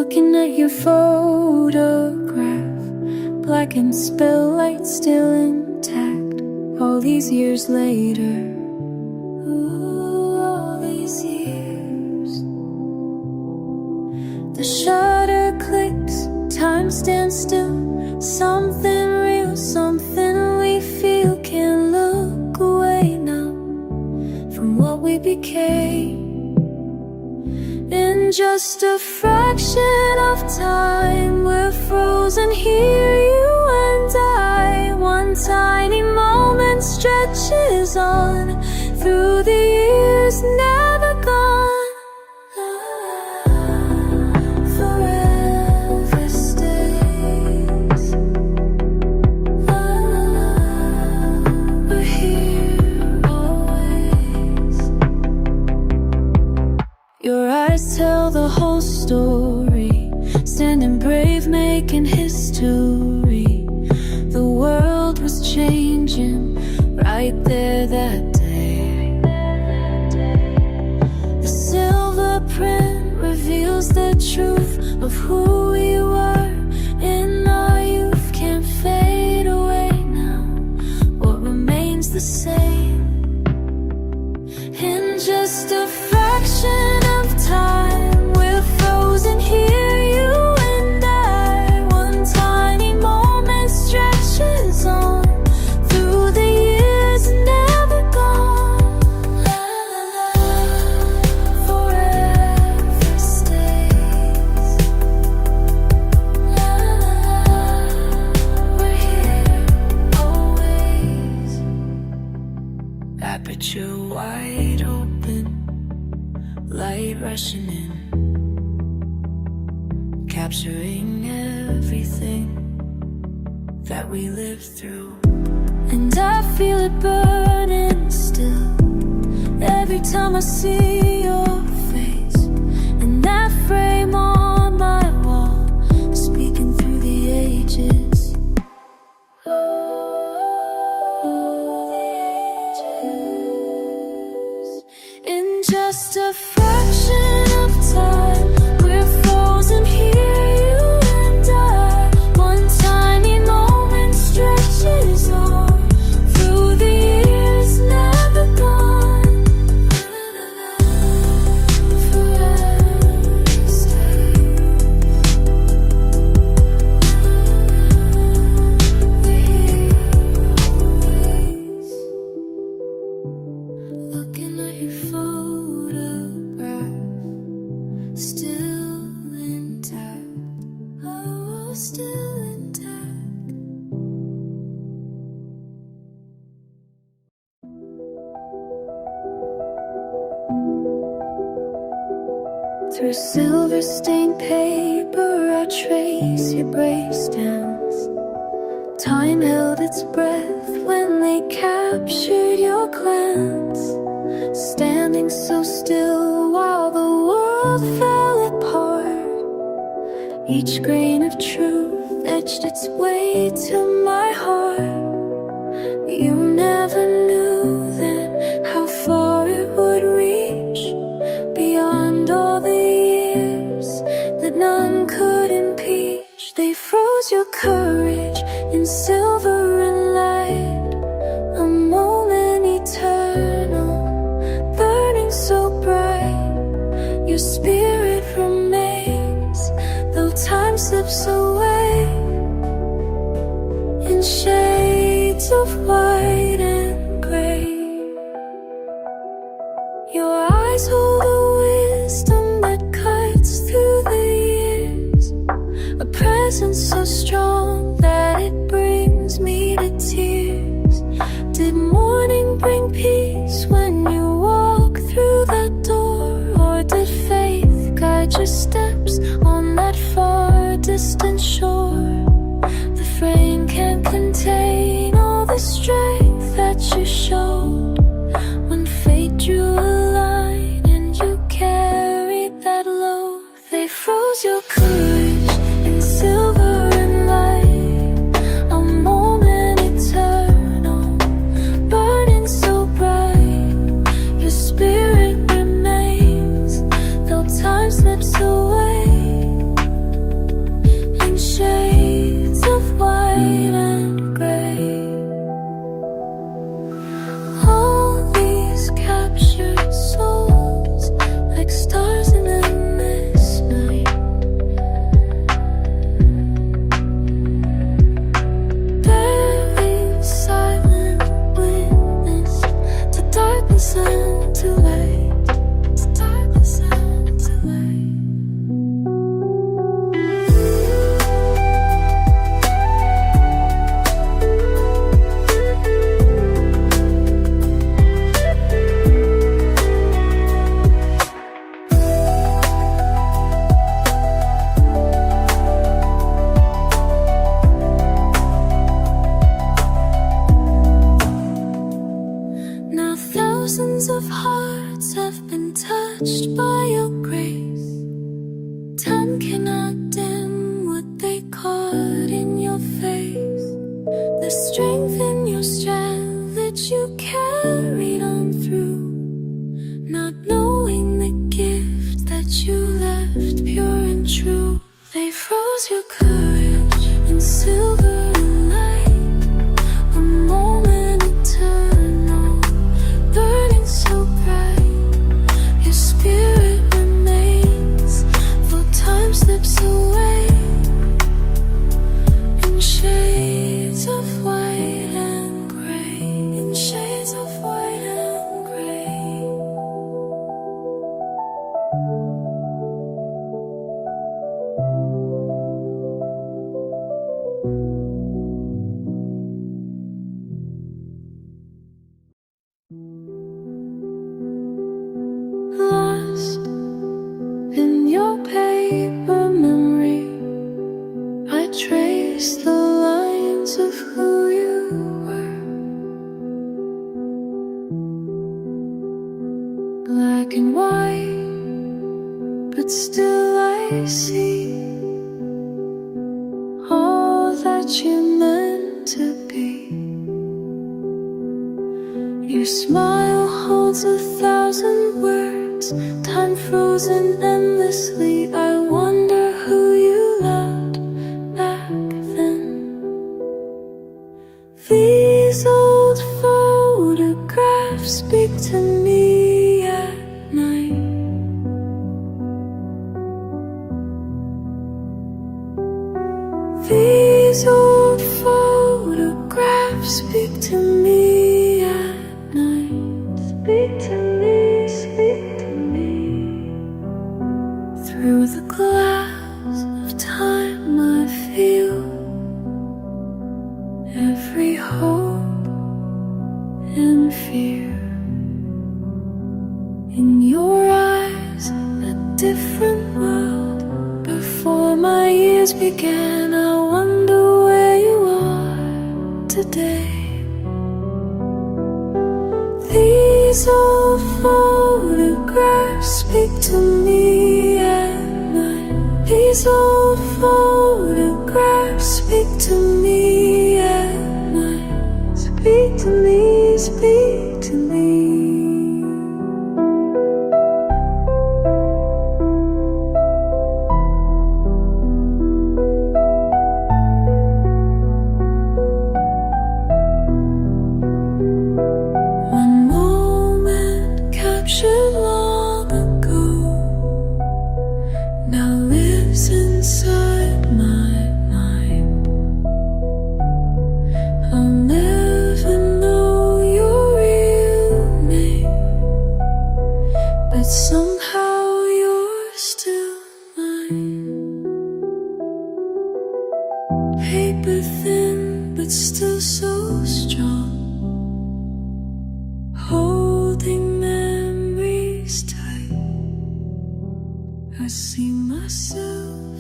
Looking at your photograph, black and spell light still intact. All these years later, ooh, all these years. The shutter clicks, time stands still. Something real, something we feel. Can't look away now from what we became. In just a fraction of time, we're frozen here, you and I. One tiny moment stretches on through the years, never gone. Forever stays. We're here always. Your eyes tell the whole story, standing brave, making history. The world was changing right there that day. The silver print reveals the truth of who we were in our youth. Can't fade away now, what remains the same. In just a fraction of time, we're frozen here, you and I. One tiny moment stretches on through the years, never gone. La la la, forever stays. La la la, we're here always. Aperture wide open, light rushing in, capturing everything that we lived through. And I feel it burning still every time I see your face. And that frame on my wall, speaking through the ages. In just a fraction of time, we're frozen here, you and I. One tiny moment stretches on through the years, never gone. Forever stays. We're here always. Looking at your photograph, still intact. Oh, still intact. Through silver-stained paper, I trace your brace dance. Time held its breath when they captured your glance. Standing so still while the world fell apart. Each grain of truth etched its way to my heart. You never knew then how far it would reach, beyond all the years that none could impeach. They froze your courage in silver and light, a moment eternal, burning so bright. Your spirit remains, though time slips away, in shades of white and gray. Your eyes hold a wisdom that cuts through the years, a presence so strong that it brings me to tears. Did morning bring peace when you walk through that door, or did faith guide your steps on that far distant shore? The frame can't contain all the strength that you showed when fate drew a line and you carried that load. They froze your courage in silver and light, and too late. Timeless and too late. Now thousands of hearts have been touched by your grace. Time cannot dim what they caught in your face. The strength in your strength that you carried on through, not knowing the gift that you left pure and true. They froze your courage in silver and light, a moment eternal, burning so bright. Your spirit remains, though time slips away, in shades of white and gray, in shades of white and gray. Lost in your paper memory, I trace the lines of who you were. Black and white, but still I see all that you meant to be. Your smile holds 1,000 words, time frozen endlessly. I wonder who you loved back then. These old photographs speak to me at night. These old photographs speak to me at night. Speak to me, speak to me. Through the glass of time I feel every hope and fear. In your eyes, a different world. Before my years began, I wonder where you are today. These old photographs speak to me at night. These old photographs speak to me at night. Speak to me, speak to me. One moment captured long ago now lives inside my mind. I'll never know your real name, but somehow you're still mine. Paper thin, but still so strong, holding memories tight. I see myself